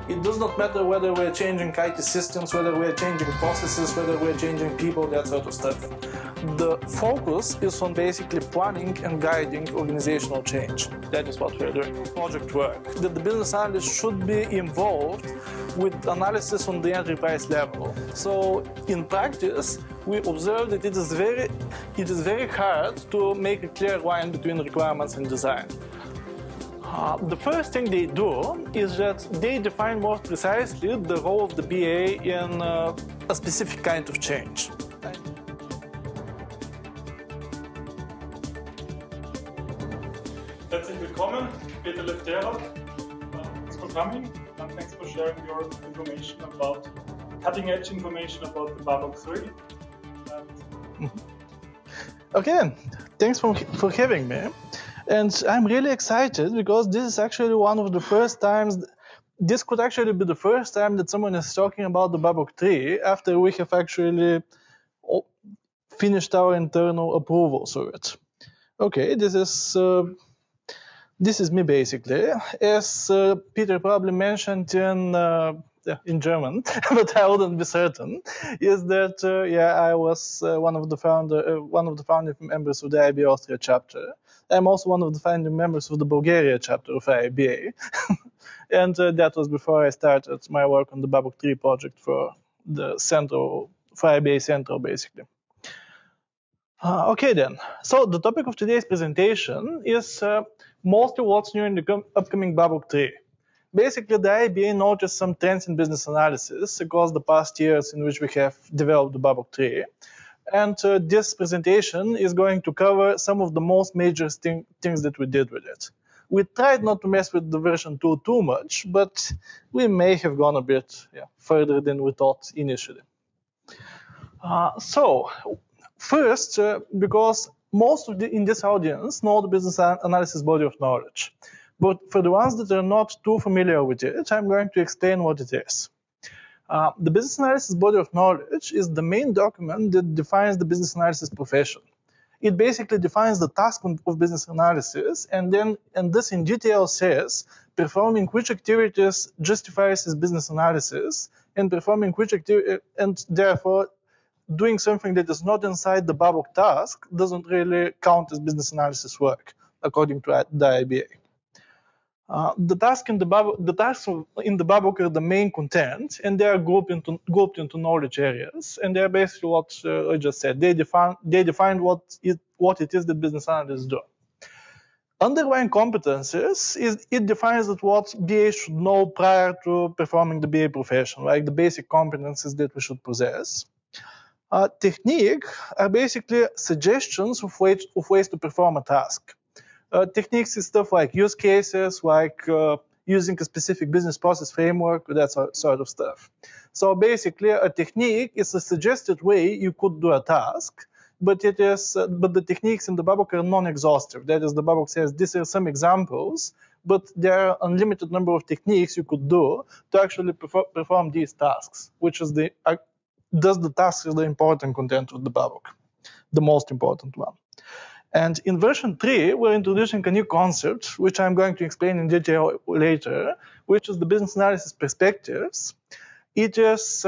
It does not matter whether we're changing IT systems, whether we're changing processes, whether we're changing people, that sort of stuff. The focus is on basically planning and guiding organizational change. That is what we're doing. Project work. That the business analyst should be involved with analysis on the enterprise level. So in practice, we observe that it is very hard to make a clear line between requirements and design. The first thing they do is that they define more precisely the role of the BA in a specific kind of change. Herzlich willkommen, Peter Lefterov. Thanks for coming and thanks for sharing your information about, cutting-edge information about the BABOK3. Okay, thanks for having me. And I'm really excited because this is actually one of the first times, this could actually be the first time that someone is talking about the BABOK3 after we have actually finished our internal approvals of it. Okay, this is me basically. As Peter probably mentioned in German, but I wouldn't be certain, is that I was one of the founding members of the IIBA Austria chapter. I'm also one of the founding members of the Bulgaria chapter of IIBA, and that was before I started my work on the BABOK3 project for the Central, for IIBA Central, basically. Okay then, so the topic of today's presentation is mostly what's new in the upcoming BABOK3. Basically, the IIBA noticed some trends in business analysis across the past years in which we have developed the BABOK3. And this presentation is going to cover some of the most major things that we did with it. We tried not to mess with the version 2 too much, but we may have gone a bit further than we thought initially. So, first, because most of in this audience know the business analysis body of knowledge. But for the ones that are not too familiar with it, I'm going to explain what it is. The business analysis body of knowledge is the main document that defines the business analysis profession. It basically defines the task of business analysis, and this in detail says performing which activities justifies as business analysis, and performing which activity, and therefore doing something that is not inside the BABOK task doesn't really count as business analysis work, according to the IIBA. The tasks in the BABOK are the main content, and they are grouped into knowledge areas, and they are basically what I just said. They define what it is that business analysts do. Underlying competences it defines that what BA should know prior to performing the BA profession, like the basic competences that we should possess. Technique are basically suggestions of ways to perform a task. Techniques is stuff like use cases, like using a specific business process framework, that sort of stuff. So basically, a technique is a suggested way you could do a task, but the techniques in the BABOK are non-exhaustive. That is, the BABOK says these are some examples, but there are unlimited number of techniques you could do to actually perform these tasks, which is the task is the important content of the BABOK, the most important one. And in version 3, we're introducing a new concept, which I'm going to explain in detail later, which is the business analysis perspectives. It is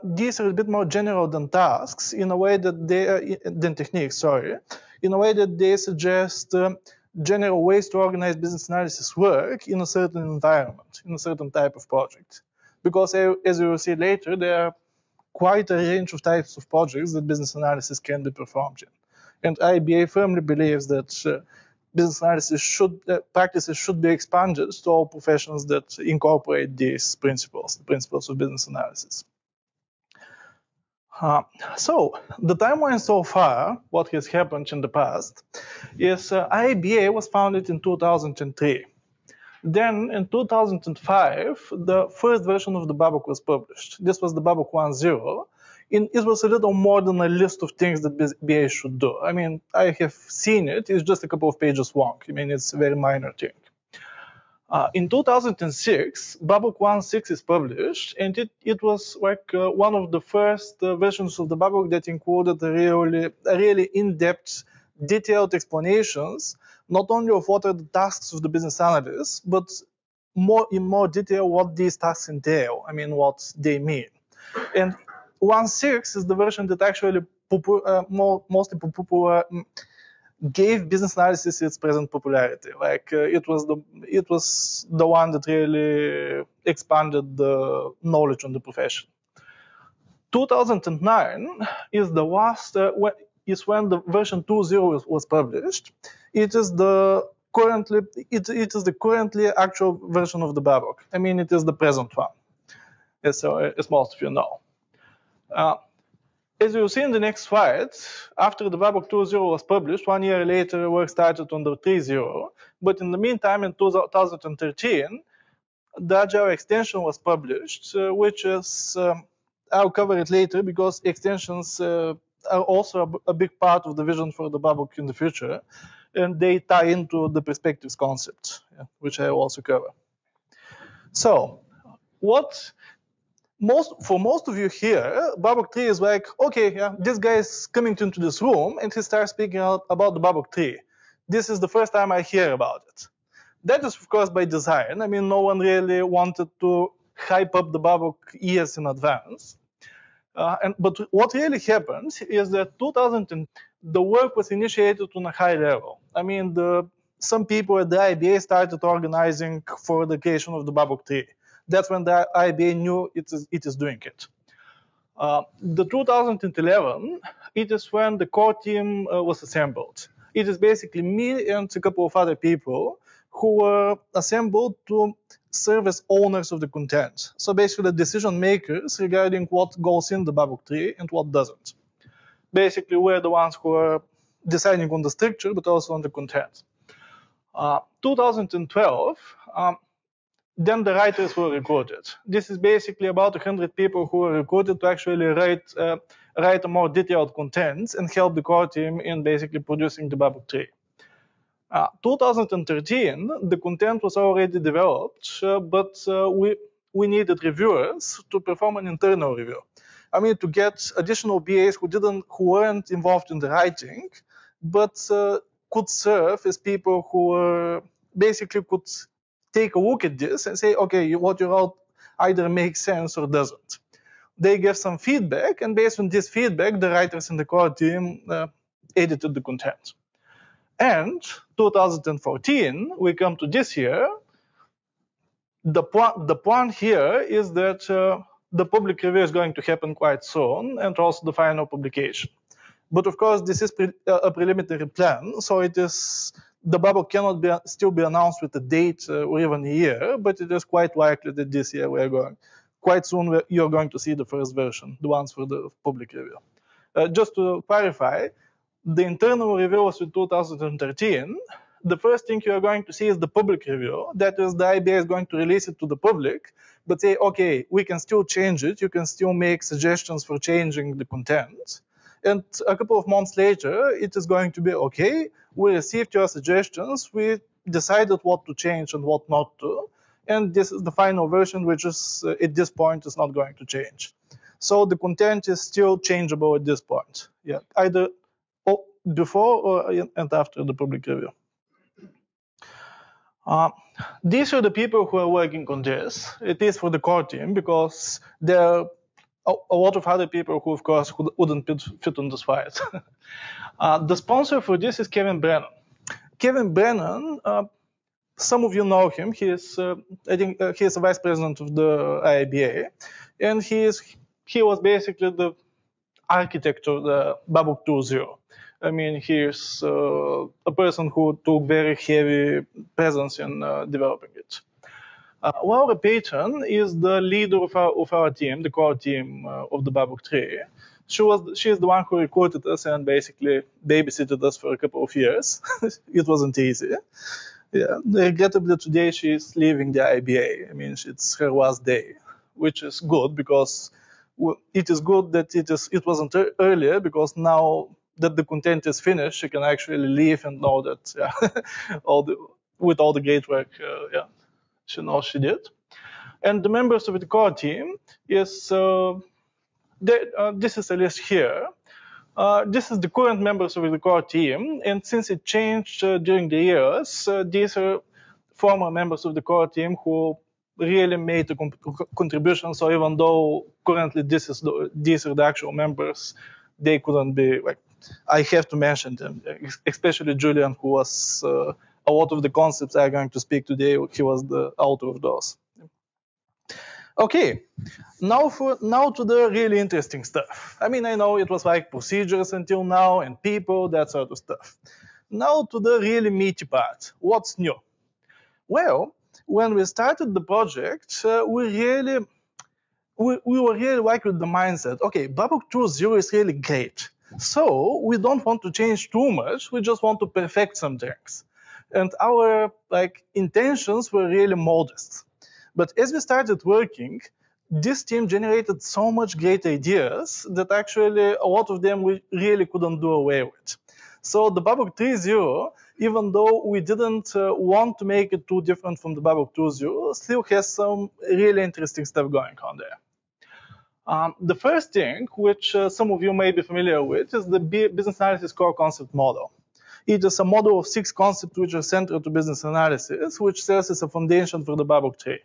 these are a bit more general than tasks in a way that than techniques, sorry, in a way that they suggest general ways to organize business analysis work in a certain environment, in a certain type of project. Because as you will see later, there are quite a range of types of projects that business analysis can be performed in. And IIBA firmly believes that business analysis practices should be expanded to all professions that incorporate these principles, the principles of business analysis. So the timeline so far, what has happened in the past, is IIBA was founded in 2003. Then in 2005, the first version of the BABOK was published. This was the BABOK 1.0. It was a little more than a list of things that BA should do. I mean, I have seen it. It's just a couple of pages long. I mean, it's a very minor thing. In 2006, BABOK 1.6 is published, and it was like one of the first versions of the BABOK that included a really in-depth, detailed explanations, not only of what are the tasks of the business analyst, but in more detail what these tasks entail. I mean, what they mean. And 1.6 is the version that actually mostly popular gave business analysis its present popularity. Like it was the one that really expanded the knowledge on the profession. 2009 is the last when the version 2.0 was published. It is the currently actual version of the BABOK. I mean, it is the present one, as most of you know. As you'll see in the next slide, after the BABOK 2.0 was published, 1 year later, work started on the 3.0. But in the meantime, in 2013, the Agile extension was published, which is, I'll cover it later because extensions are also a big part of the vision for the BABOK in the future. And they tie into the perspectives concept, which I will also cover. So, for most of you here, BABOK 3 is like, okay, yeah, this guy is coming into this room and he starts speaking about the BABOK 3. This is the first time I hear about it. That is, of course, by design. I mean, no one really wanted to hype up the BABOK years in advance. But what really happened is that 2010, the work was initiated on a high level. I mean, some people at the IIBA started organizing for the creation of the BABOK 3. That's when the IIBA knew it is doing it. The 2011, it is when the core team was assembled. It is basically me and a couple of other people who were assembled to serve as owners of the content. So basically decision makers regarding what goes in the BABOK 3 and what doesn't. Basically, we're the ones who are deciding on the structure, but also on the content. 2012, then the writers were recruited. This is basically about 100 people who were recruited to actually write a more detailed content and help the core team in basically producing the BABOK 3. 2013, the content was already developed, but we needed reviewers to perform an internal review. I mean, to get additional BAs who weren't involved in the writing, but could serve as people who basically could take a look at this and say, okay, what you wrote either makes sense or doesn't. They gave some feedback, and based on this feedback, the writers in the core team edited the content. And 2014, we come to this year. The plan here is that the public review is going to happen quite soon, and also the final publication. But of course, this is a preliminary plan, so it is the BABOK cannot still be announced with a date or even a year, but it is quite likely that this year quite soon you're going to see the first version, the ones for the public review. Just to clarify, the internal review was in 2013. The first thing you are going to see is the public review. That is, the IIBA is going to release it to the public, but say, okay, we can still change it. You can still make suggestions for changing the content. And a couple of months later, it is going to be, okay, we received your suggestions. We decided what to change and what not to. And this is the final version, which is, at this point, is not going to change. So the content is still changeable at this point. Yeah, either before or and after the public review. These are the people who are working on this. It is for the core team because there are a lot of other people who, of course, wouldn't fit on this slide. The sponsor for this is Kevin Brennan. Kevin Brennan, some of you know him. He is, I think, he is a vice president of the IIBA, and he was basically the architect of the BABOK 2.0. I mean, he's a person who took very heavy presence in developing it. Laura Payton is the leader of our team, the core team of the BABOK 3. She is the one who recruited us and basically babysitted us for a couple of years. It wasn't easy. Yeah, regrettably today she is leaving the IIBA. I mean, it's her last day, which is good because it is good that it wasn't earlier, because now that the content is finished, she can actually leave and know that with all the great work, she knows she did. And the members of the core team is this is a list here. This is the current members of the core team, and since it changed during the years, these are former members of the core team who really made a contribution. So even though currently these are the actual members, they couldn't be like, I have to mention them, especially Julian, who was a lot of the concepts I'm going to speak today. He was the author of those. Okay, now to the really interesting stuff. I mean, I know it was like procedures until now and people, that sort of stuff. Now to the really meaty part. What's new? Well, when we started the project, we were really like with the mindset, okay, BABOK 2.0 is really great. So we don't want to change too much. We just want to perfect some things. And our intentions were really modest. But as we started working, this team generated so much great ideas that actually a lot of them we really couldn't do away with. So the BABOK 3.0, even though we didn't want to make it too different from the BABOK 2.0, still has some really interesting stuff going on there. The first thing, which some of you may be familiar with, is the business analysis core concept model. It is a model of 6 concepts which are central to business analysis, which serves as a foundation for the BABOK 3.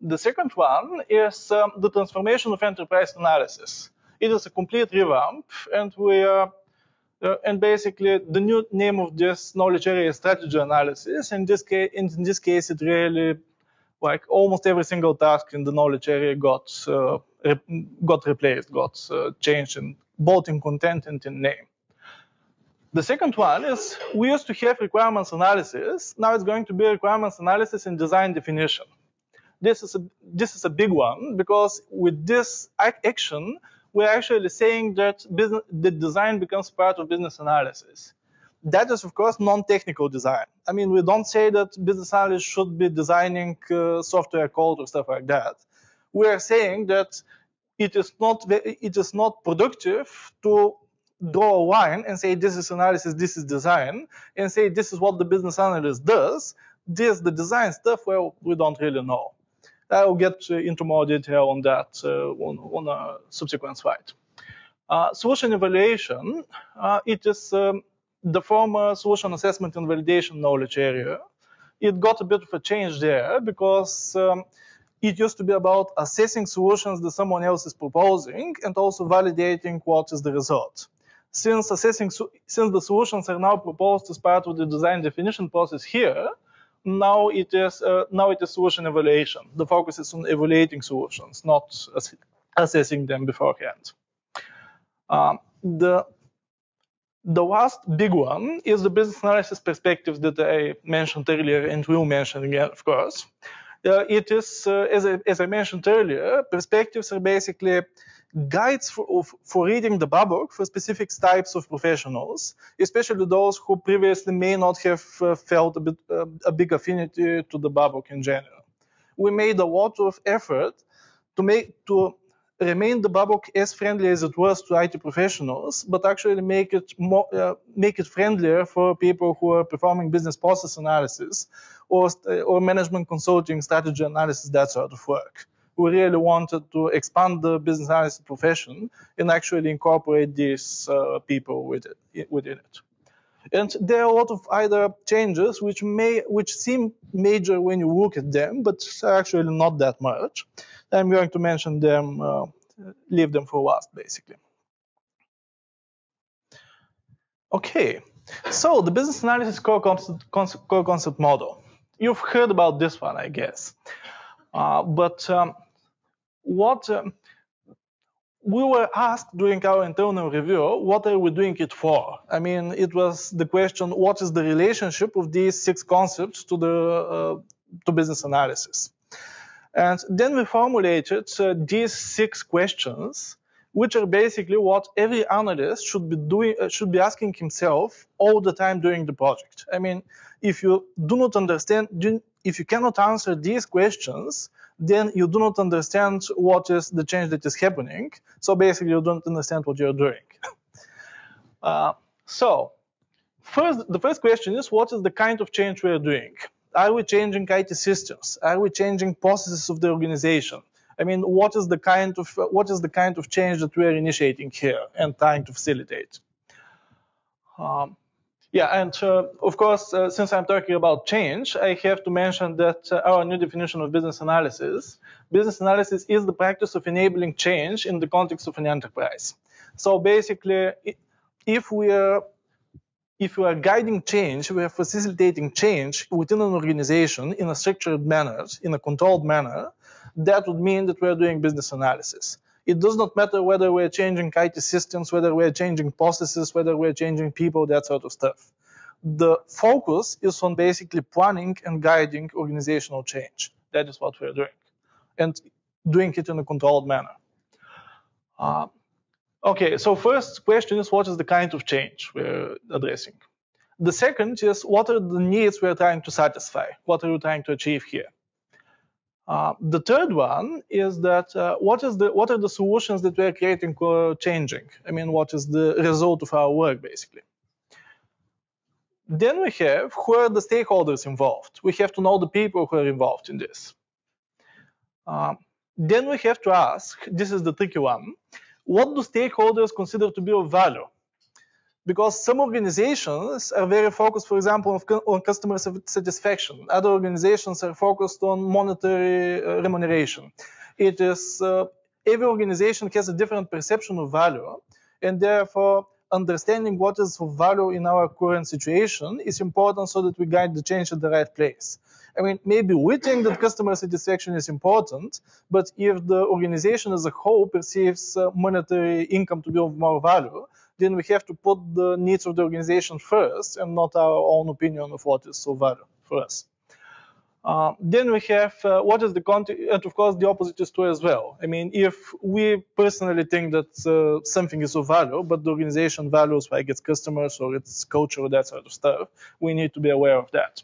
The second one is the transformation of enterprise analysis. It is a complete revamp, and basically the new name of this knowledge area is strategy analysis. In this case, it really, like almost every single task in the knowledge area got replaced, got changed both in content and in name. The second one is we used to have requirements analysis. Now it's going to be requirements analysis and design definition. This is a big one because with this action, we're actually saying that the design becomes part of business analysis. That is, of course, non-technical design. I mean, we don't say that business analysts should be designing software code or stuff like that. We are saying that it is not productive to draw a line and say this is analysis, this is design, and say this is what the business analyst does. This, the design stuff, well, we don't really know. I'll get into more detail on that on a subsequent slide. Solution evaluation, it is the former solution assessment and validation knowledge area. It got a bit of a change there because it used to be about assessing solutions that someone else is proposing and also validating what is the result. Since the solutions are now proposed as part of the design definition process here, now it is solution evaluation. The focus is on evaluating solutions, not assessing them beforehand. The last big one is the business analysis perspectives that I mentioned earlier and will mention again, of course. It is, as I mentioned earlier, perspectives are basically guides for reading the BABOK for specific types of professionals, especially those who previously may not have felt a big affinity to the BABOK in general. We made a lot of effort to remain the BABOK as friendly as it was to IT professionals, but actually make it friendlier for people who are performing business process analysis or management consulting, strategy analysis, that sort of work. We really wanted to expand the business analysis profession and actually incorporate these people within it. And there are a lot of other changes which seem major when you look at them, but are actually not that much. I'm going to mention them, leave them for last, basically. Okay, so the business analysis core concept model. You've heard about this one, I guess. We were asked during our internal review, what are we doing it for? I mean, it was the question, what is the relationship of these 6 concepts to business analysis? And then we formulated these 6 questions, which are basically what every analyst should be asking himself all the time during the project. I mean, if you cannot answer these questions, then you do not understand what is the change that is happening. So basically, you don't understand what you're doing. The first question is, what is the kind of change we are doing? Are we changing IT systems? Are we changing processes of the organization? I mean, what is the kind of change that we are initiating here and trying to facilitate? Yeah, and of course, since I'm talking about change, I have to mention that our new definition of business analysis is the practice of enabling change in the context of an enterprise. So basically, if we are guiding change, we are facilitating change within an organization in a structured manner, in a controlled manner, that would mean that we are doing business analysis. It does not matter whether we're changing IT systems, whether we're changing processes, whether we're changing people, that sort of stuff. The focus is on basically planning and guiding organizational change. That is what we're doing, and doing it in a controlled manner. Okay, so first question is, what is the kind of change we're addressing? The second is, what are the needs we're trying to satisfy? What are we trying to achieve here? The third one is that what are the solutions that we're creating or changing? I mean, what is the result of our work, basically? Then we have, who are the stakeholders involved? We have to know the people who are involved in this. Then we have to ask, this is the tricky one, what do stakeholders consider to be of value? Because some organizations are very focused, for example, on customer satisfaction. Other organizations are focused on monetary remuneration. It is, every organization has a different perception of value, and therefore understanding what is of value in our current situation is important so that we guide the change at the right place. I mean, maybe we think that customer satisfaction is important, but if the organization as a whole perceives monetary income to be of more value, then we have to put the needs of the organization first and not our own opinion of what is of value for us. Then we have what is the context, and of course the opposite is true as well. I mean, if we personally think that something is of value, but the organization values like its customers or its culture or that sort of stuff, we need to be aware of that.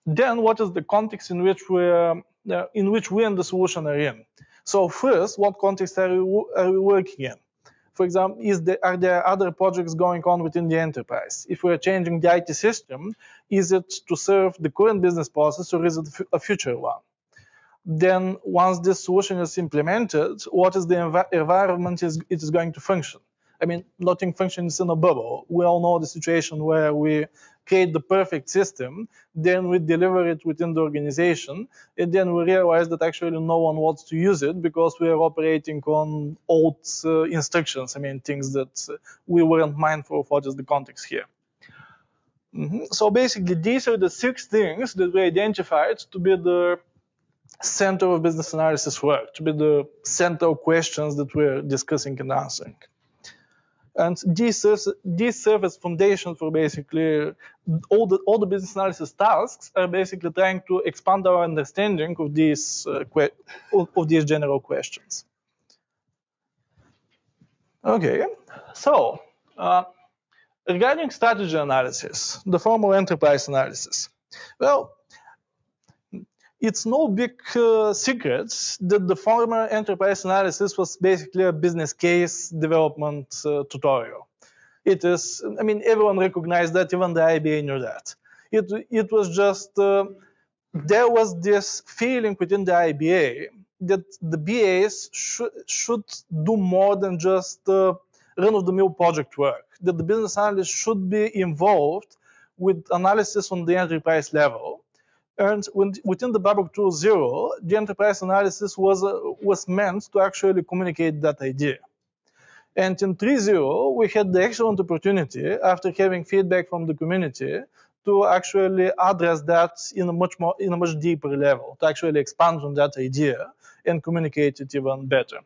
Then what is the context in which we and the solution are in? So first, what context are we working in? For example, are there other projects going on within the enterprise? If we're changing the IT system, is it to serve the current business process or is it a future one? Then once this solution is implemented, what is the environment it is going to function? I mean, nothing functions in a bubble. We all know the situation where we create the perfect system, then we deliver it within the organization, and then we realize that actually no one wants to use it because we are operating on old instructions. I mean, things that we weren't mindful of what is the context here. So basically, these are the 6 things that we identified to be the center of business analysis work, to be the central questions that we're discussing and answering. And these serve as foundation for basically all the business analysis tasks are basically trying to expand our understanding of these general questions. Okay, so regarding strategy analysis, the formal enterprise analysis, well, it's no big secret that the former enterprise analysis was basically a business case development tutorial. It is, I mean, everyone recognized that, even the IIBA knew that. It was just, there was this feeling within the IIBA that the BAs should do more than just run-of-the-mill project work, that the business analyst should be involved with analysis on the enterprise level. And within the BABOK 2.0, the enterprise analysis was meant to actually communicate that idea. And in 3.0, we had the excellent opportunity, after having feedback from the community, to actually address that in a much deeper level, to actually expand on that idea and communicate it even better.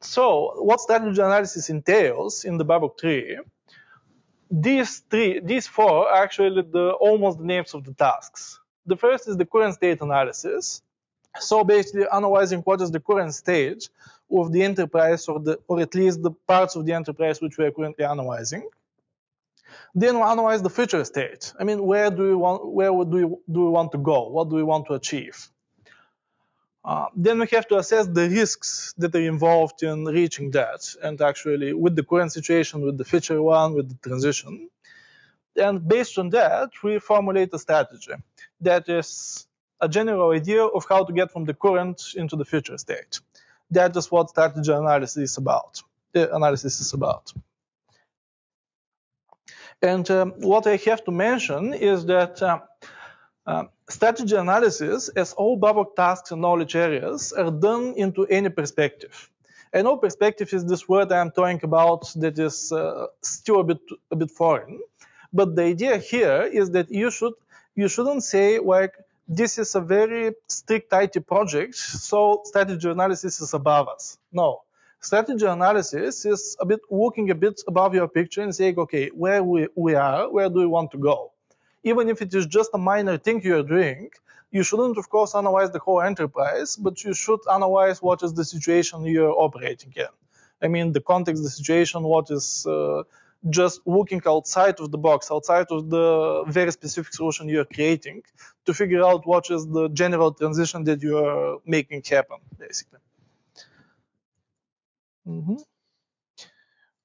So what strategy analysis entails in the BABOK 3? These 4 are actually almost the names of the tasks. The first is the current state analysis. So basically analyzing what is the current state of the enterprise, or at least the parts of the enterprise which we are currently analyzing. Then we analyze the future state. I mean, where do we want to go? What do we want to achieve? Then we have to assess the risks that are involved in reaching that, and actually with the current situation, with the future one, with the transition. And based on that, we formulate a strategy. That is a general idea of how to get from the current into the future state. That is what strategy analysis is about. And what I have to mention is that strategy analysis, as all BABOK tasks and knowledge areas, are done into any perspective. I know perspective is this word I'm talking about that is still a bit foreign, but the idea here is that you shouldn't say like this is a very strict IT project, so strategy analysis is above us. No, strategy analysis is a bit looking a bit above your picture and saying, okay, where we are, where do we want to go? Even if it is just a minor thing you're doing, you shouldn't, of course, analyze the whole enterprise, but you should analyze what is the situation you're operating in. I mean, the context, the situation, what is just looking outside of the box, outside of the very specific solution you're creating, to figure out what is the general transition that you're making happen, basically.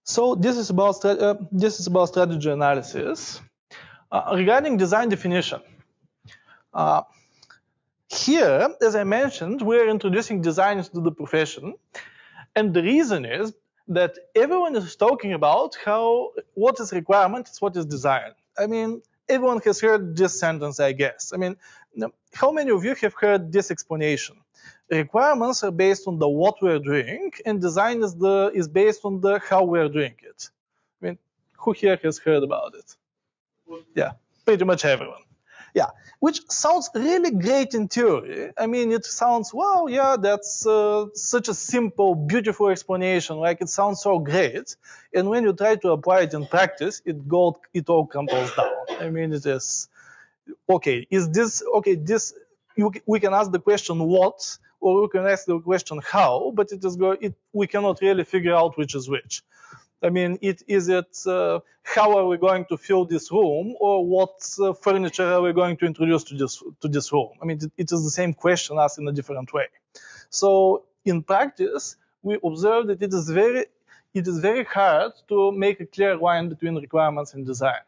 So this is about strategy analysis. Regarding design definition, here, as I mentioned, we're introducing design into the profession, and the reason is that everyone is talking about what is requirement is what is design. I mean, everyone has heard this sentence, I guess. I mean, how many of you have heard this explanation? Requirements are based on the what we're doing, and design is based on the how we're doing it. I mean, who here has heard about it? Yeah, pretty much everyone. Yeah, which sounds really great in theory. I mean, it sounds, wow, yeah, that's such a simple, beautiful explanation. Like, it sounds so great. And when you try to apply it in practice, it all crumbles down. I mean, it is, okay, is this, okay, this, we can ask the question what, or we can ask the question how, but we cannot really figure out which is which. I mean, how are we going to fill this room, or what furniture are we going to introduce to this room? I mean, it is the same question asked in a different way. So in practice, we observe that it is very hard to make a clear line between requirements and design.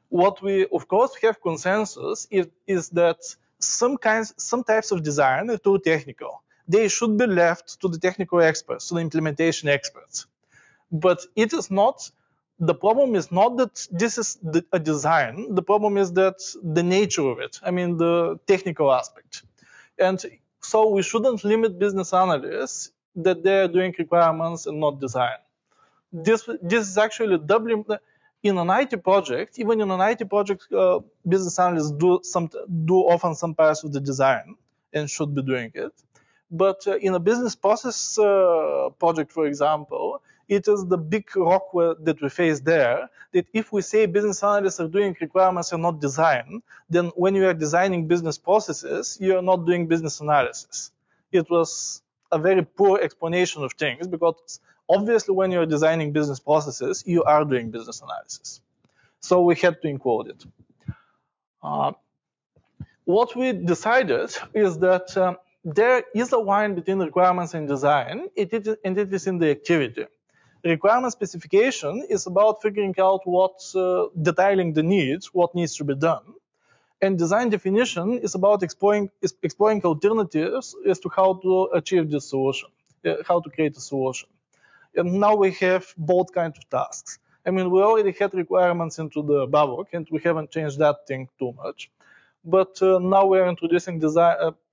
What we, of course, have consensus is that some types of design are too technical. They should be left to the technical experts, to the implementation experts. But it is not, the problem is not that this is a design, the problem is that the nature of it, I mean the technical aspect. And so we shouldn't limit business analysts that they're doing requirements and not design. This is actually doubling, in an IT project, even in an IT project, business analysts do often some parts of the design and should be doing it. But in a business process project, for example, it is the big rock that we face there, that if we say business analysts are doing requirements and not design, then when you are designing business processes, you are not doing business analysis. It was a very poor explanation of things, because obviously when you're designing business processes, you are doing business analysis. So we had to include it. What we decided is that there is a line between requirements and design, and it is in the activity. Requirement specification is about figuring out detailing the needs, what needs to be done. And design definition is about exploring alternatives as to how to achieve this solution, how to create a solution. And now we have both kinds of tasks. I mean, we already had requirements into the BABOK, and we haven't changed that thing too much. But now we're introducing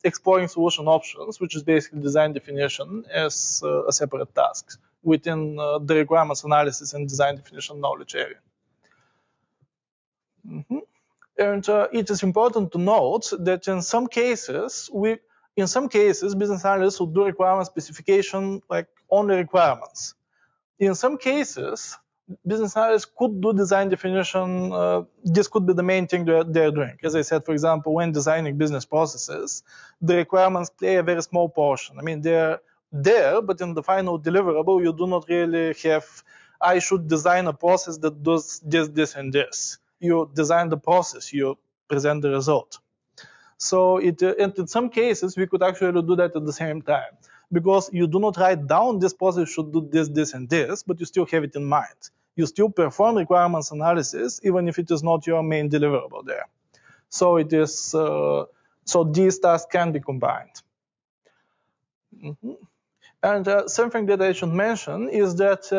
exploring solution options, which is basically design definition as a separate task within the requirements analysis and design definition knowledge area. And it is important to note that in some cases, business analysts will do requirement specification like only requirements. In some cases, business analysts could do design definition. This could be the main thing they're doing. As I said, for example, when designing business processes, the requirements play a very small portion. I mean, they're there, but in the final deliverable, you do not really have, I should design a process that does this, and this. You design the process, you present the result. So and in some cases, we could actually do that at the same time, because you do not write down this process should do this, and this, but you still have it in mind. You still perform requirements analysis, even if it is not your main deliverable there. So it is, so these tasks can be combined. And something that I should mention is that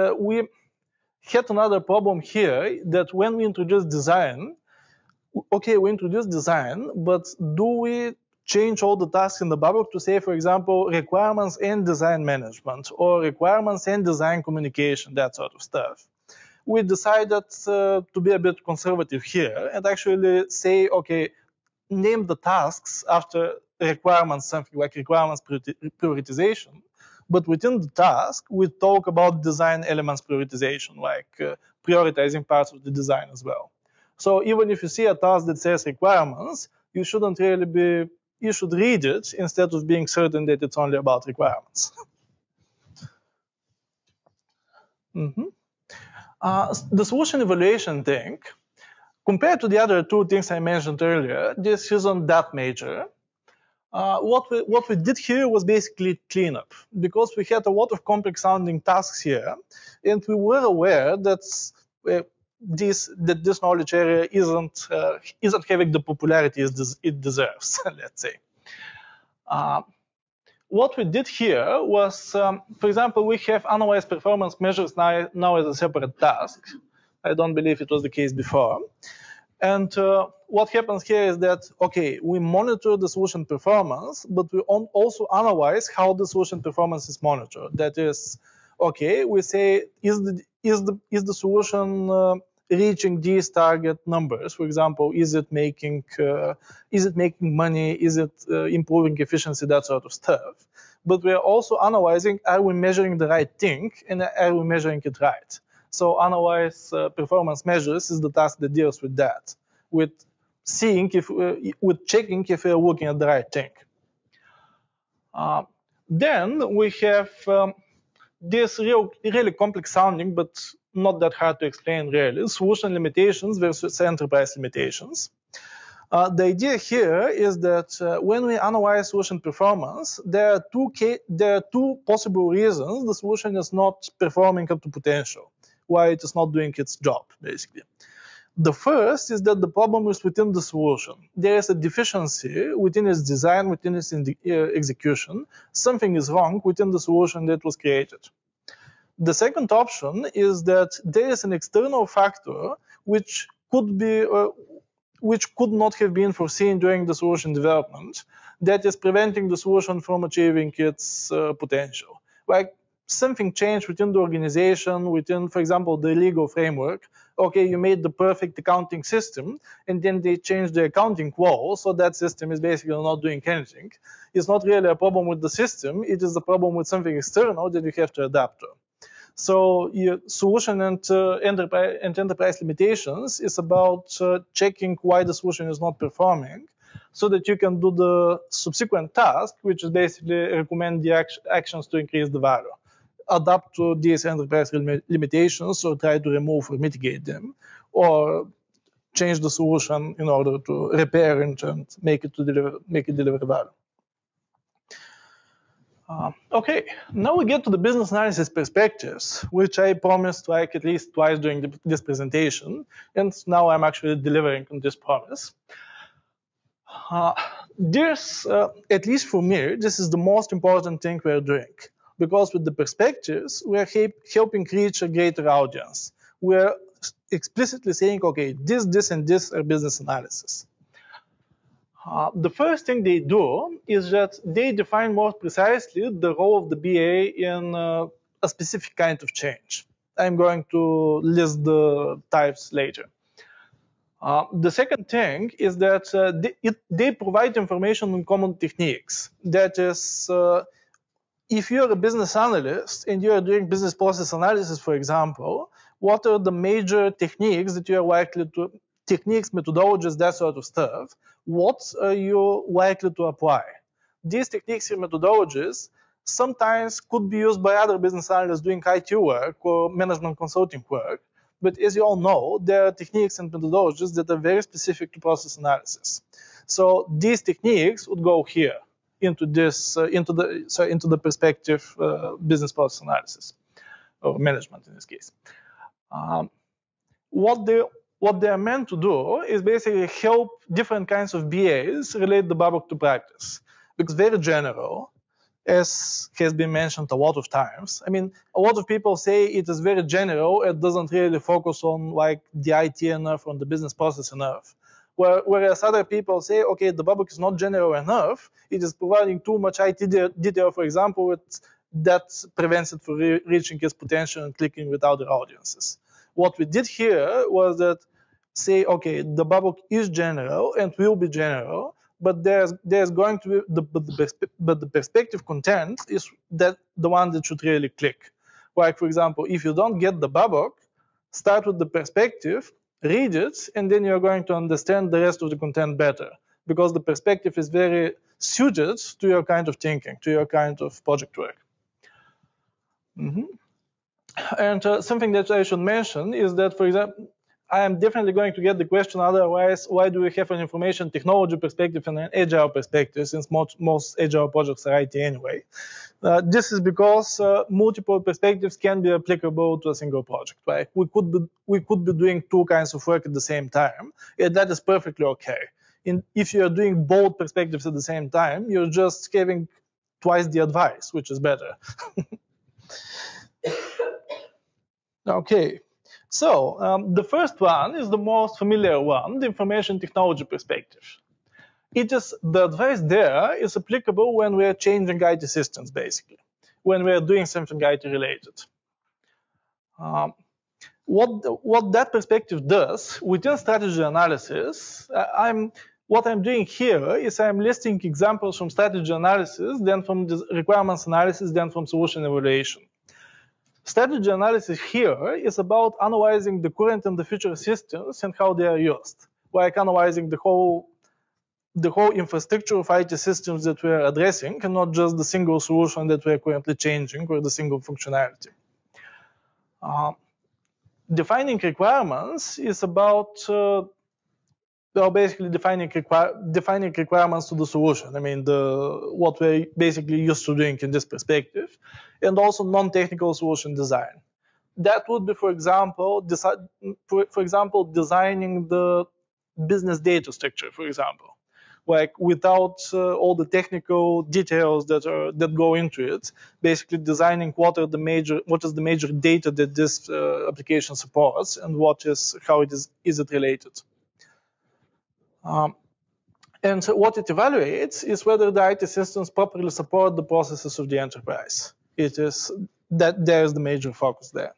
had another problem here that when we introduce design, okay, we introduce design, but do we change all the tasks in the BABOK to say, for example, requirements and design management or requirements and design communication, that sort of stuff? We decided to be a bit conservative here and actually say, okay, name the tasks after requirements, something like requirements prioritization. But within the task, we talk about design elements prioritization, like prioritizing parts of the design as well. So even if you see a task that says requirements, you shouldn't really be, you should read it instead of being certain that it's only about requirements. The solution evaluation thing, compared to the other two things I mentioned earlier, this isn't that major. What we did here was basically cleanup, because we had a lot of complex sounding tasks here, and we were aware that this knowledge area isn't having the popularity it deserves, let's say. What we did here was, for example, we have analyzed performance measures now as a separate task. I don't believe it was the case before. And what happens here is that, okay, we monitor the solution performance, but we also analyze how the solution performance is monitored. That is, okay, we say, is the solution reaching these target numbers? For example, is it making money? Is it improving efficiency? That sort of stuff. But we are also analyzing: are we measuring the right thing, and are we measuring it right? So analyze performance measures is the task that deals with that, with seeing with checking if we are looking at the right thing. Then we have this really complex sounding, but not that hard to explain really, solution limitations versus enterprise limitations. The idea here is that when we analyze solution performance, there are two possible reasons the solution is not performing up to potential, why it is not doing its job, basically. The first is that the problem is within the solution. There is a deficiency within its design, within its execution. Something is wrong within the solution that was created. The second option is that there is an external factor which could not have been foreseen during the solution development that is preventing the solution from achieving its potential. Like something changed within the organization, within, for example, the legal framework. Okay, you made the perfect accounting system, and then they changed the accounting wall, so that system is basically not doing anything. It's not really a problem with the system, it is a problem with something external that you have to adapt to. So your solution and enterprise limitations is about checking why the solution is not performing, so that you can do the subsequent task, which is basically recommend the actions to increase the value. Adapt to these enterprise limitations, or try to remove or mitigate them, or change the solution in order to repair it and make it deliver value. Okay, now we get to the business analysis perspectives, which I promised like at least twice during this presentation, and now I'm actually delivering on this promise. At least for me, this is the most important thing we're doing, because with the perspectives, we're helping reach a greater audience. We're explicitly saying, okay, this, and this are business analysis. The first thing they do is that they define more precisely the role of the BA in a specific kind of change. I'm going to list the types later. The second thing is that they provide information on common techniques. That is, if you're a business analyst and you're doing business process analysis, for example, what are the major techniques that you're likely to, methodologies, that sort of stuff, what are you likely to apply? These techniques and methodologies sometimes could be used by other business analysts doing IT work or management consulting work, but as you all know, there are techniques and methodologies that are very specific to process analysis. So these techniques would go here into this, into the perspective business process analysis, or management in this case. What they are meant to do is basically help different kinds of BAs relate the BABOK to practice. Because very general, as has been mentioned a lot of times. I mean, a lot of people say it is very general. It doesn't really focus on like the IT enough, on the business process enough. Whereas other people say, okay, the BABOK is not general enough. It is providing too much IT detail, for example, that prevents it from reaching its potential and clicking with other audiences. What we did here was that say, okay, the BABOK is general and will be general, but there's going to be the perspective content is that the one that should really click. Like for example, if you don't get the BABOK, start with the perspective, read it, and then you're going to understand the rest of the content better, because the perspective is very suited to your kind of thinking, to your kind of project work. And something that I should mention is that, for example, I am definitely going to get the question otherwise, why do we have an information technology perspective and an agile perspective, since most agile projects are IT anyway? This is because multiple perspectives can be applicable to a single project, right? We could be doing two kinds of work at the same time, and that is perfectly okay. If you're doing both perspectives at the same time, you're just having twice the advice, which is better. Okay. So the first one is the most familiar one, the information technology perspective. The advice there is applicable when we are changing IT systems, basically, when we are doing something IT related. What that perspective does within strategy analysis, what I'm doing here is I'm listing examples from strategy analysis, then from the requirements analysis, then from solution evaluation. Strategy analysis here is about analyzing the current and the future systems and how they are used, like analyzing the whole infrastructure of IT systems that we are addressing, and not just the single solution that we are currently changing or the single functionality. Defining requirements is about basically defining requirements to the solution. I mean, what we're basically used to doing in this perspective, and also non-technical solution design. That would be, for example, designing the business data structure, for example, like without all the technical details that go into it. Basically, designing what is the major data that this application supports, and how it is it related. And what it evaluates is whether the IT systems properly support the processes of the enterprise. There is the major focus there.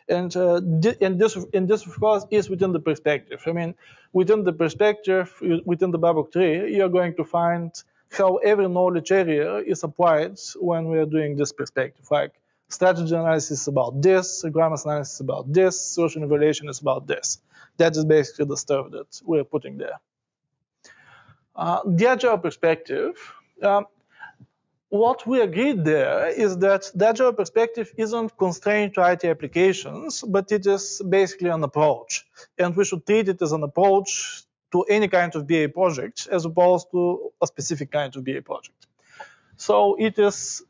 And this, of course, is within the perspective. I mean, within the perspective, within the BABOK3, you're going to find how every knowledge area is applied when we're doing this perspective. Like strategy analysis is about this, requirements analysis is about this, solution evaluation is about this. That is basically the stuff that we're putting there. The Agile perspective, what we agreed there is that the Agile perspective isn't constrained to IT applications, but it is basically an approach. And we should treat it as an approach to any kind of BA project, as opposed to a specific kind of BA project. So it is,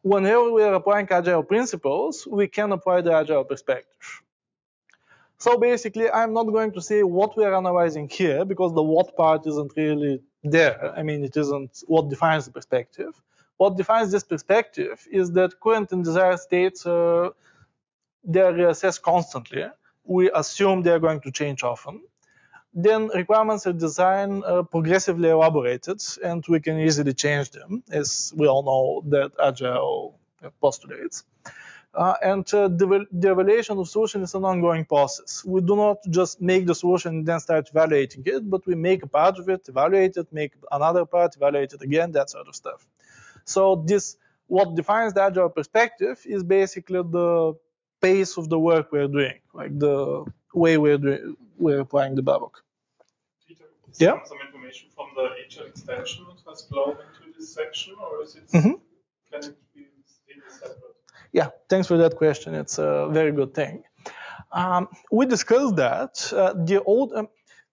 whenever we are applying Agile principles, we can apply the Agile perspective. So basically, I'm not going to say what we are analyzing here, because the what part isn't really there. I mean, it isn't what defines the perspective. What defines this perspective is that current and desired states, they are reassessed constantly. We assume they are going to change often. Then requirements of design are progressively elaborated, and we can easily change them, as we all know that Agile postulates. And the evaluation of solution is an ongoing process. We do not just make the solution and then start evaluating it, but we make a part of it, evaluate it, make another part, evaluate it again, that sort of stuff. So what defines the Agile perspective is basically the pace of the work we're doing, like the way we're applying the BABOK. Peter, yeah? Some information from the Agile extension that has flown into this section, or is it, can it be seen separate? Yeah, thanks for that question. It's a very good thing. We discussed that.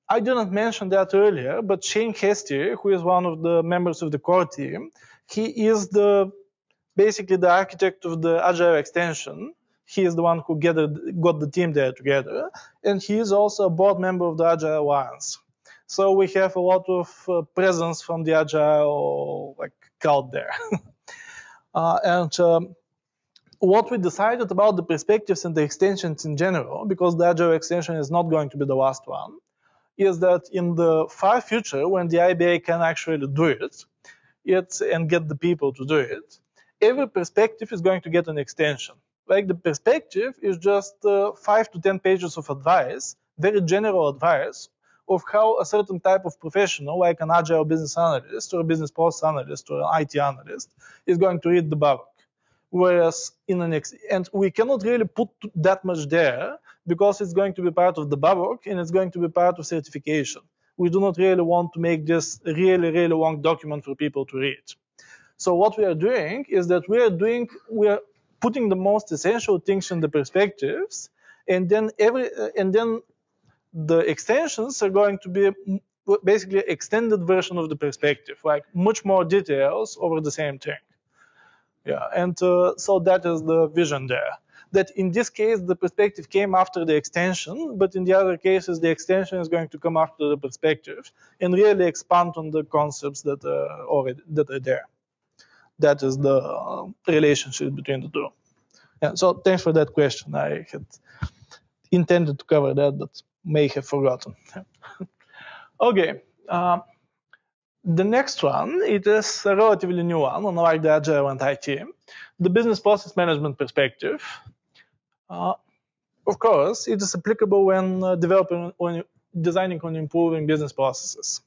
I didn't mention that earlier, but Shane Hesty, who is one of the members of the core team, he is basically the architect of the Agile extension. He is the one who got the team there together, and he is also a board member of the Agile Alliance. So we have a lot of presence from the Agile crowd there. What we decided about the perspectives and the extensions in general, because the Agile extension is not going to be the last one, is that in the far future, when the IIBA can actually do it and get the people to do it, every perspective is going to get an extension. Like the perspective is just 5 to 10 pages of advice, very general advice of how a certain type of professional, like an Agile business analyst or a business process analyst or an IT analyst, is going to read the BABOK. Whereas and we cannot really put that much there because it's going to be part of the BABOK and it's going to be part of certification. We do not really want to make this a really, really long document for people to read. So what we are doing is that we are putting the most essential things in the perspectives, and then the extensions are going to be basically an extended version of the perspective, like much more details over the same thing. Yeah, and so that is the vision there. That in this case, the perspective came after the extension, but in the other cases, the extension is going to come after the perspective and really expand on the concepts that are there. That is the relationship between the two. Yeah, so thanks for that question. I had intended to cover that, but may have forgotten. Okay. The next one, it is a relatively new one, unlike the Agile and IT, the business process management perspective. Of course, it is applicable when designing and improving business processes.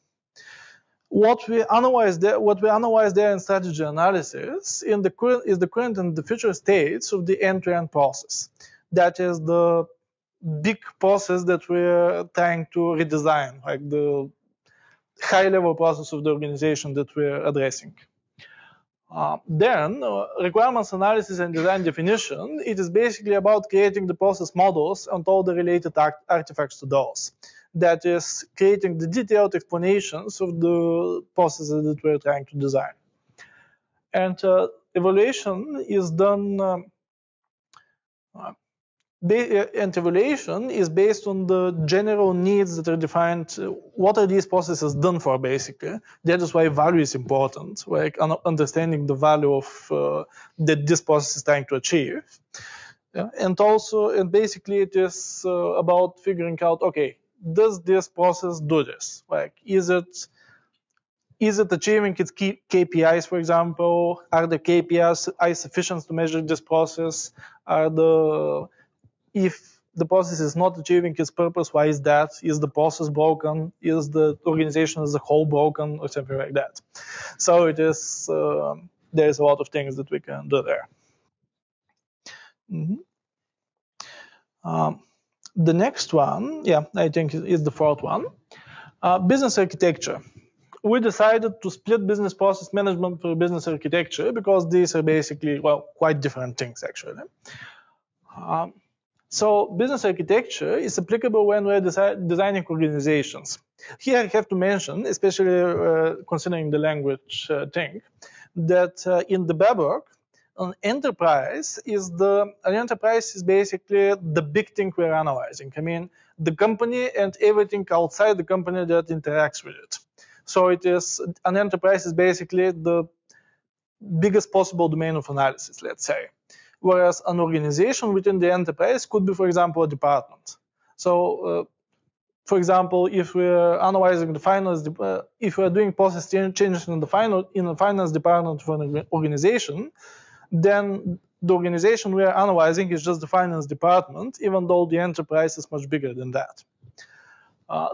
What we analyze there in strategy analysis is the current and the future states of the end-to-end process. That is the big process that we're trying to redesign, like the high-level process of the organization that we're addressing. Then, requirements analysis and design definition, it is basically about creating the process models and all the related artifacts to those. That is creating the detailed explanations of the processes that we're trying to design. And evaluation is done and evaluation is based on the general needs that are defined. What are these processes done for, basically? That is why value is important, like understanding the value of that this process is trying to achieve. Yeah. And basically it is about figuring out, okay, does this process do this? Like, is it achieving its key KPIs, for example? Are the KPIs sufficient to measure this process? If the process is not achieving its purpose, why is that? Is the process broken? Is the organization as a whole broken, or something like that? So it is. There's a lot of things that we can do there. The next one, yeah, I think is the fourth one. Business architecture. We decided to split business process management for business architecture because these are basically, well, quite different things actually. So business architecture is applicable when we're designing organizations. Here I have to mention, especially considering the language thing, that in the BABOK, an enterprise is basically the big thing we're analyzing. I mean, the company and everything outside the company that interacts with it. So an enterprise is basically the biggest possible domain of analysis, let's say. Whereas an organization within the enterprise could be, for example, a department. So, for example, if we're analyzing the finance, if we're doing process changes in the finance department for an organization, then the organization we're analyzing is just the finance department, even though the enterprise is much bigger than that.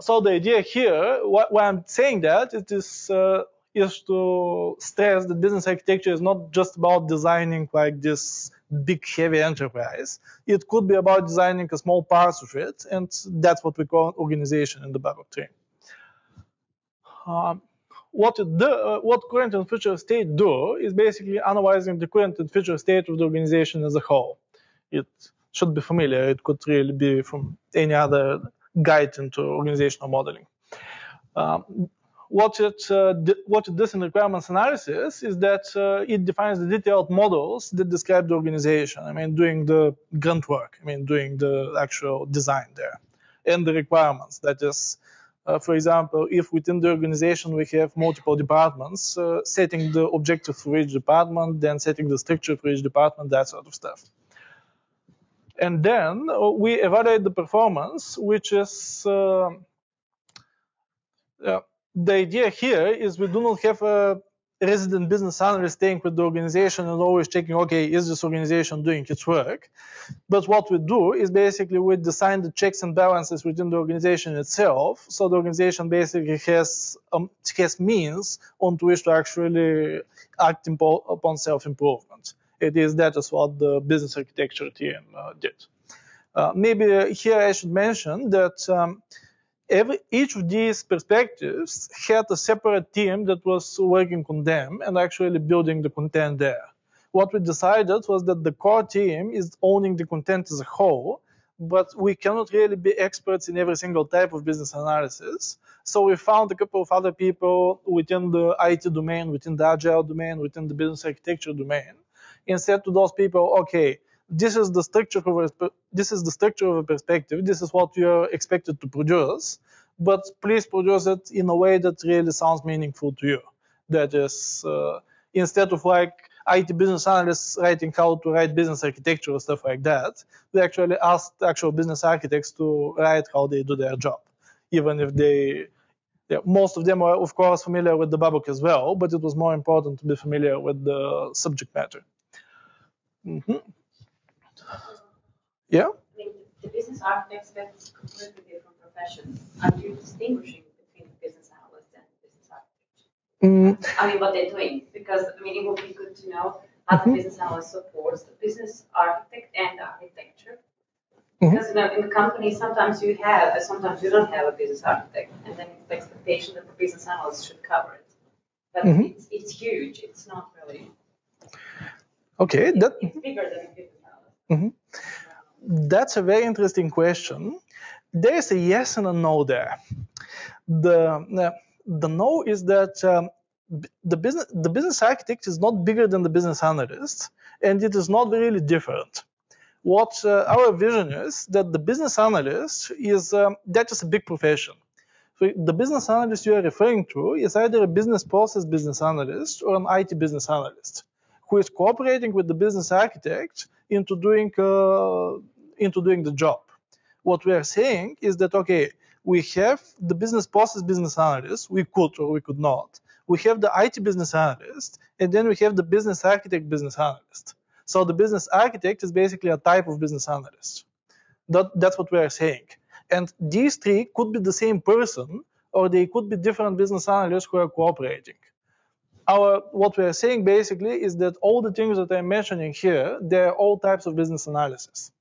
So the idea here, why I'm saying that, it is to stress that business architecture is not just about designing like this big heavy enterprise. It could be about designing a small parts of it, and that's what we call organization in the BABOK3. What current and future state do is basically analyzing the current and future state of the organization as a whole. It should be familiar. It could really be from any other guide into organizational modeling. What it does in requirements analysis is that it defines the detailed models that describe the organization. I mean, doing the grunt work. I mean, doing the actual design there, and the requirements. That is For example, if within the organization we have multiple departments, setting the objective for each department, then setting the structure for each department, that sort of stuff. And then we evaluate the performance, which is the idea here is we do not have a resident business analyst staying with the organization and always checking, okay, is this organization doing its work? But what we do is basically we design the checks and balances within the organization itself, so the organization basically has means on which to actually act upon self-improvement. That is what the business architecture team did. Maybe here I should mention that each of these perspectives had a separate team that was working on them and actually building the content there. What we decided was that the core team is owning the content as a whole, but we cannot really be experts in every single type of business analysis. So we found a couple of other people within the IT domain, within the Agile domain, within the business architecture domain, and said to those people, okay, this is the structure of a perspective. This is what you're expected to produce, but please produce it in a way that really sounds meaningful to you. That is, instead of like IT business analysts writing how to write business architecture or stuff like that, we actually asked actual business architects to write how they do their job, even if most of them are, of course, familiar with the BABOK as well, but it was more important to be familiar with the subject matter. Mm-hmm. Yeah? I think the business architects have completely different professions. Are you distinguishing between business analysts and business architects? I mean, what they're doing, because I mean, it would be good to know how the business analyst supports the business architect and the architecture. Because in the company, sometimes you have, sometimes you don't have a business architect, and then it's the expectation that the business analyst should cover it. But it's huge. It's not really. Okay, it's bigger than a business analyst. That's a very interesting question. There is a yes and a no there. The no is that the business architect is not bigger than the business analyst, and it is not really different. What our vision is that the business analyst is that is a big profession. So the business analyst you are referring to is either a business process business analyst or an IT business analyst who is cooperating with the business architect into doing the job. What we are saying is that, okay, we have the business process business analyst, we could or we could not. We have the IT business analyst, and then we have the business architect business analyst. So the business architect is basically a type of business analyst. That's what we are saying. And these three could be the same person, or they could be different business analysts who are cooperating. What we are saying basically is that all the things that I'm mentioning here, they're all types of business analysis.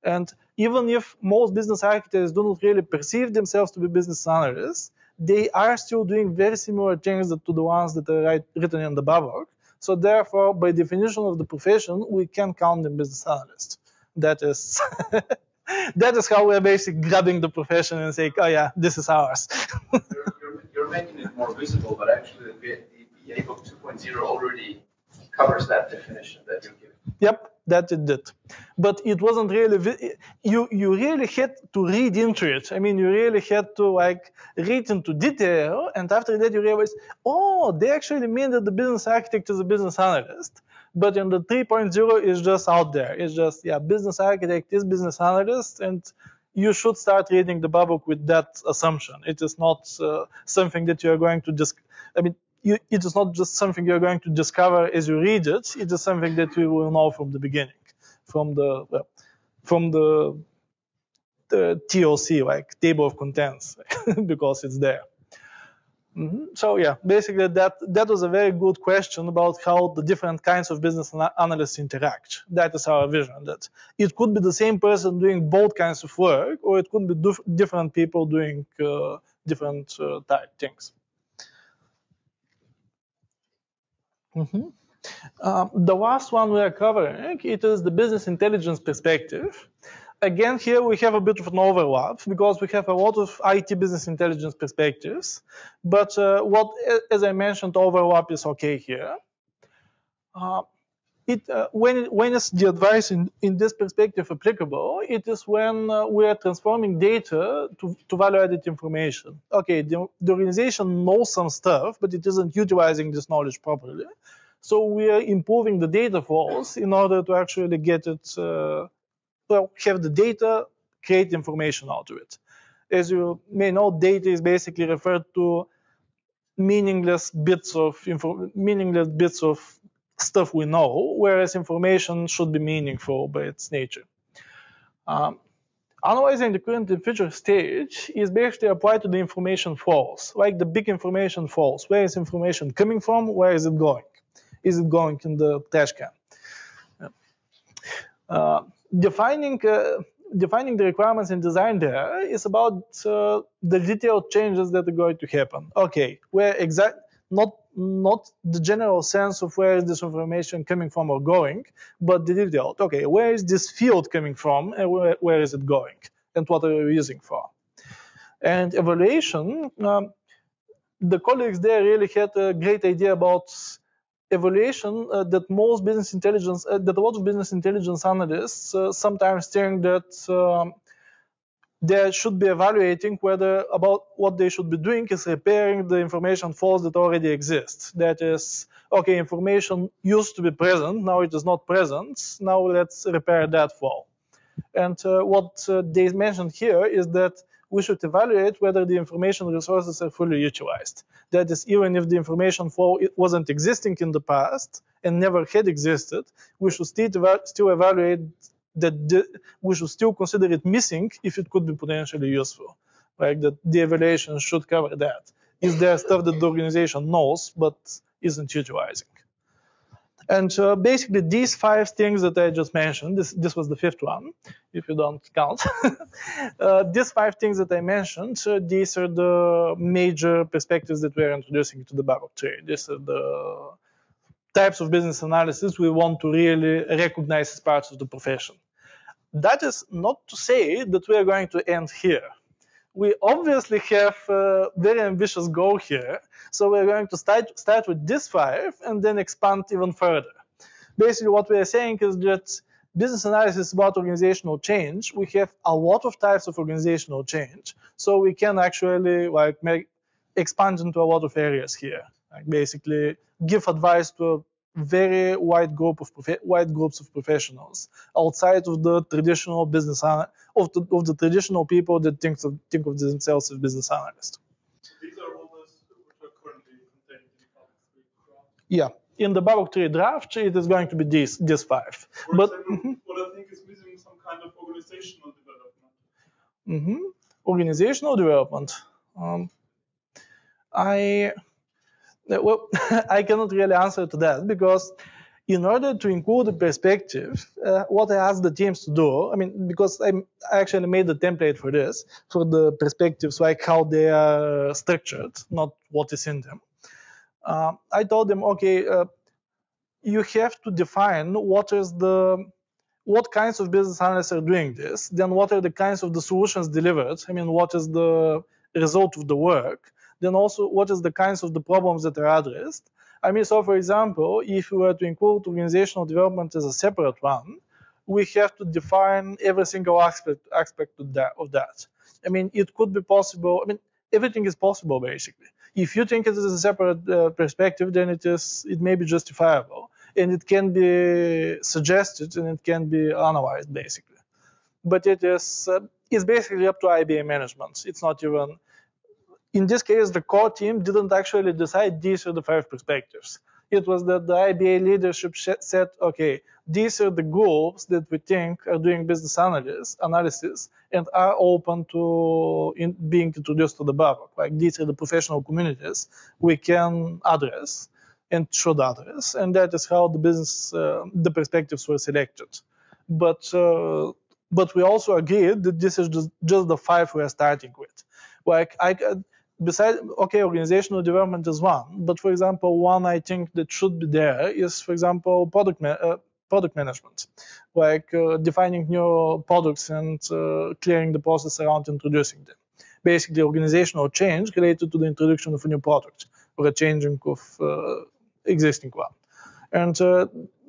And even if most business architects do not really perceive themselves to be business analysts, they are still doing very similar things to the ones that are written in the BABOK. So therefore, by definition of the profession, we can count them business analysts. That is that is how we're basically grabbing the profession and saying, oh yeah, this is ours. You're making it more visible, but actually the BABOK 2.0 already covers that definition that you're giving. Yep, that it did. But it wasn't really, you really had to read into it. I mean, you really had to like read into detail, and after that you realize, oh, they actually mean that the business architect is a business analyst. But in the 3.0 is just out there. It's just, yeah, business architect is business analyst, and you should start reading the BABOK with that assumption. It is not something that you're going to just, it is not just something you're going to discover as you read it. It is something that you will know from the beginning, from the TOC, like table of contents, because it's there. So yeah, basically that was a very good question about how the different kinds of business analysts interact. That is our vision, that it could be the same person doing both kinds of work, or it could be different people doing different things. The last one we are covering, it is the business intelligence perspective. Again, here we have a bit of an overlap because we have a lot of IT business intelligence perspectives. But as I mentioned, overlap is okay here. when is the advice in this perspective applicable? It is when we are transforming data to value-added information. Okay, the organization knows some stuff, but it isn't utilizing this knowledge properly. So we are improving the data flows in order to actually get it, have the data, create information out of it. As you may know, data is basically referred to meaningless bits of stuff we know, whereas information should be meaningful by its nature. Analyzing the current and future stage is basically applied to the information flows, like the big information flows. Where is information coming from? Where is it going? Is it going in the trash can? Defining the requirements in design there is about the detailed changes that are going to happen. Okay, where not the general sense of where is this information coming from or going, but the detailed. Okay, where is this field coming from and where is it going and what are you using for? And evaluation, the colleagues there really had a great idea about evaluation that most business intelligence, that a lot of business intelligence analysts sometimes think that they should be evaluating whether about what they should be doing is repairing the information faults that already exist. That is, okay, information used to be present, now it is not present, now let's repair that fault. And what they mentioned here is that we should evaluate whether the information resources are fully utilized. That is, even if the information flow wasn't existing in the past and never had existed, we should still evaluate that we should still consider it missing if it could be potentially useful. Like that the evaluation should cover that. Is there stuff that the organization knows but isn't utilizing? And basically these 5 things that I just mentioned, this was the 5th one, if you don't count. These 5 things that I mentioned, these are the major perspectives that we're introducing to the BABOK3. These are the types of business analysis we want to really recognize as parts of the profession. That is not to say that we are going to end here. We obviously have a very ambitious goal here, so we're going to start with this 5 and then expand even further. Basically, what we are saying is that business analysis is about organizational change. We have a lot of types of organizational change, so we can actually expand into a lot of areas here. Like basically, give advice to a very wide groups of professionals outside of the traditional business of the traditional people that think of themselves as business analysts. These are all those which are currently contained in the BABOK3 draft. Yeah, in the BABOK3 draft, it is going to be these 5. For example, what I think is missing some kind of organizational development. Organizational development. Well, I cannot really answer to that because in order to include the perspective, what I asked the teams to do, I mean, because I actually made the template for this, for the perspectives, like how they are structured, not what is in them. I told them, okay, you have to define what kinds of business analysts are doing this, then what are the kinds of the solutions delivered, I mean, what is the result of the work, then also what is the kinds of the problems that are addressed. I mean, so for example, if we were to include organizational development as a separate one, we have to define every single aspect of that. I mean, it could be possible. I mean, everything is possible basically. If you think it is a separate perspective, then it may be justifiable, and it can be suggested and it can be analyzed basically. But it's basically up to IIBA management. It's not even. In this case, the core team didn't actually decide these are the 5 perspectives. It was that the IIBA leadership said, okay, these are the groups that we think are doing business analysis and are open to being introduced to the BABOK. Like these are the professional communities we can address and should address, and that is how the perspectives were selected. But we also agreed that this is just the 5 we are starting with. Like besides, okay, organizational development is one, but for example, one I think that should be there is, for example, product management, like defining new products and clearing the process around introducing them. Basically, organizational change related to the introduction of a new product or a changing of existing one. And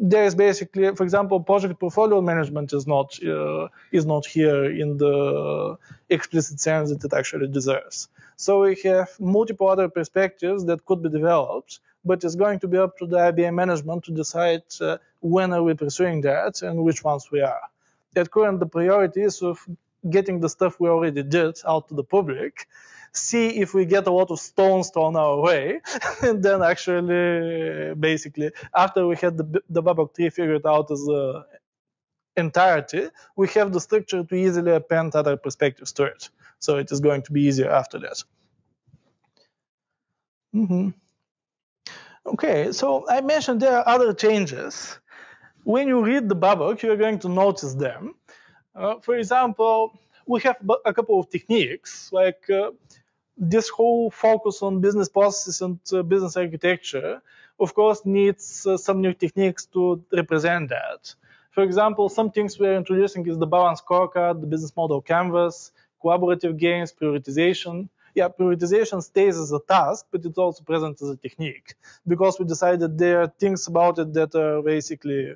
there is basically, for example, project portfolio management is not here in the explicit sense that it actually deserves. So we have multiple other perspectives that could be developed, but it's going to be up to the IIBA management to decide when are we pursuing that and which ones we are. At current, the priority is of getting the stuff we already did out to the public, see if we get a lot of stones thrown our way, and then actually, basically, after we had the BABOK3 figured out as an entirety, we have the structure to easily append other perspectives to it. So it is going to be easier after that. Okay, so I mentioned there are other changes. When you read the BABOK, you're going to notice them. For example, we have a couple of techniques, like this whole focus on business processes and business architecture, of course, needs some new techniques to represent that. For example, some things we're introducing is the balance scorecard, the business model canvas, collaborative games, prioritization. Yeah, prioritization stays as a task, but it's also present as a technique, because we decided there are things about it that are basically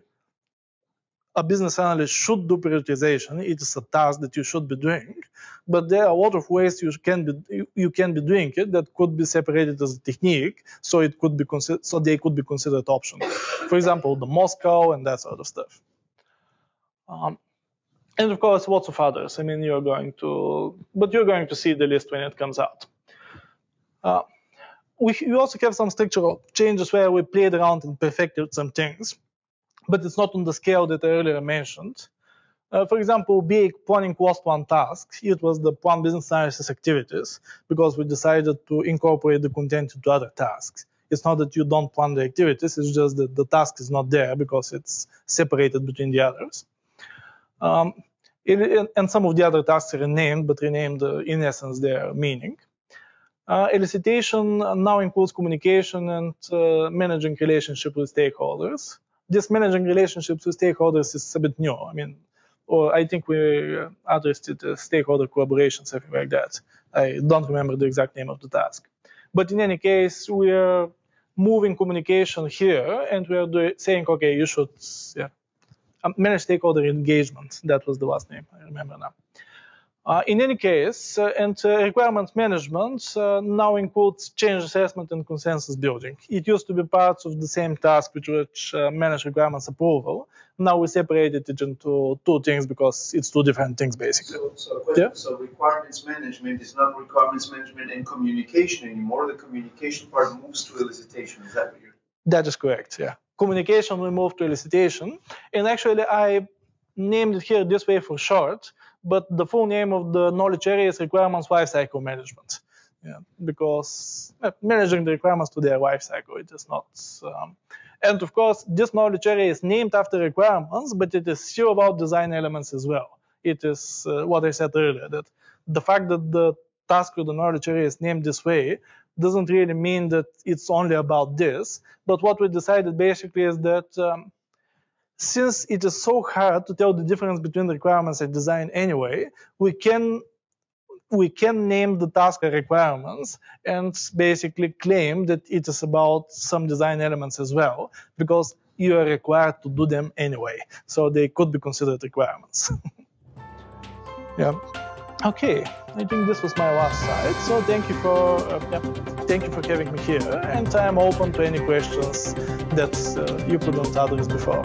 a business analyst should do prioritization. It is a task that you should be doing, but there are a lot of ways you can be doing it that could be separated as a technique, so it could be they could be considered optional. For example, the Moscow and that sort of stuff. And of course, lots of others. I mean, you're going to see the list when it comes out. We also have some structural changes where we played around and perfected some things, but it's not on the scale that I earlier mentioned. For example, planning lost one task. It was the plan business analysis activities, because we decided to incorporate the content into other tasks. It's not that you don't plan the activities, it's just that the task is not there because it's separated between the others. And some of the other tasks are renamed, but renamed in essence their meaning. Elicitation now includes communication and managing relationship with stakeholders. This managing relationships with stakeholders is a bit new. I mean, or I think we addressed it as stakeholder collaboration, something like that. I don't remember the exact name of the task. But in any case, we are moving communication here, and we are saying, okay, you should manage stakeholder engagement. That was the last name, I remember now. In any case, requirements management now includes change assessment and consensus building. It used to be parts of the same task which manage requirements approval. Now we separated it into two things because it's two different things, basically. So requirements management is not requirements management and communication anymore. The communication part moves to elicitation. Is that what you're... That is correct, yeah. Communication will move to elicitation. And actually, I named it here this way for short, but the full name of the knowledge area is requirements lifecycle management. Yeah, because managing the requirements to their lifecycle, it is not. And of course, this knowledge area is named after requirements, but it is still about design elements as well. It is what I said earlier, that the fact that the task or the knowledge area is named this way doesn't really mean that it's only about this. But what we decided basically is that since it is so hard to tell the difference between the requirements and design anyway, we can name the task requirements and basically claim that it is about some design elements as well, because you are required to do them anyway. So they could be considered requirements. Yeah. Okay, I think this was my last slide. So thank you for having me here, and I'm open to any questions that you couldn't address before.